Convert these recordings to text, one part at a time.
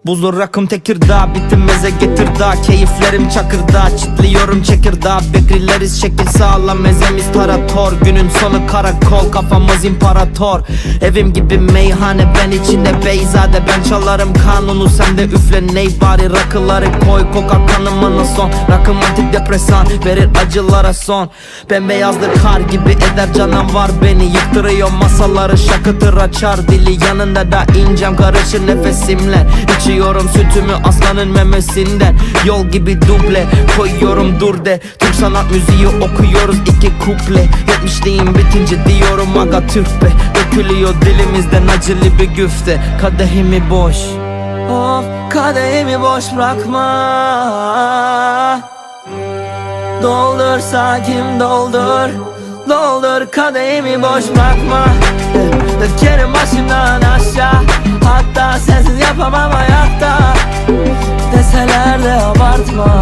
Buzlu rakım Tekirdağ, bitim meze getir dağ. Keyiflerim Çakır'da, çitliyorum Çekirdağ. Beklileriz şekil sağlam, mezemiz tarator. Günün sonu karakol, kafamız imparator. Evim gibi meyhane, ben içinde beyzade. Ben çalarım kanunu, sen de üfle ney bari. Rakıları koy, kokar kanımana son. Rakım antidepresan, verir acılara son. Bembeyazdır kar gibi eder canavar beni. Yıktırıyor masaları, şakıtır açar dili. Yanında da incem karışır nefesimle. İçiyorum sütümü aslanın memesinden. Yol gibi duble koyuyorum dur de. Türk sanat müziği okuyoruz iki kuple. 70'liyim bitince diyorum aga Türk be. Dökülüyor dilimizden acılı bir güfte. Kadehimi boş, of kadehimi boş bırakma. Doldur sakin doldur, doldur kadehimi boş bırakma. Dökerim başımdan aşağı, hatta sensiz yapamam hayatta. Deseler de abartma,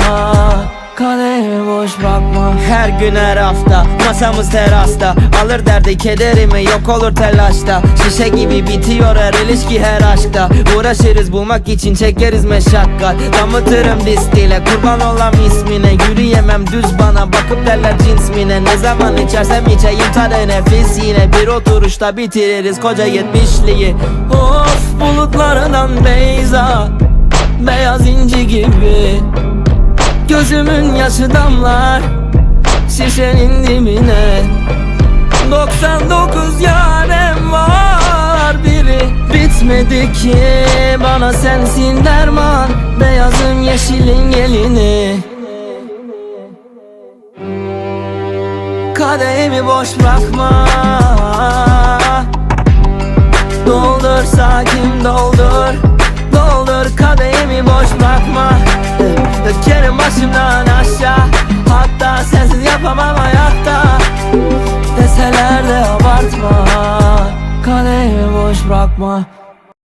kadehimi boş bırakma. Her gün her hafta masamız terasta. Alır derdi kederimi, yok olur telaşta. Şişe gibi bitiyor her ilişki her aşkta. Uğraşırız bulmak için çekeriz meşakkat. Damıtırım distiyle kurban olam ismine. Yürüyemem düz bana bakıp derler cins mine. Ne zaman içersem içeyim tadı nefis yine. Bir oturuşta bitiririz koca 70'liyi. Of bulutlarından beyza, beyaz inci gibi. Gözümün yaşı damlar şişenin dibine. 99 yarem var, biri bitmedi ki. Bana sensin derman, beyazım yeşilin gelini. Kadehimi boş bırakma. Doldur sakin doldur, doldur kadehimi boş bırakma. Dökerim başımdan aşağı, hatta sensiz yapamam hayatta. Deseler de abartma, kadehimi boş bırakma.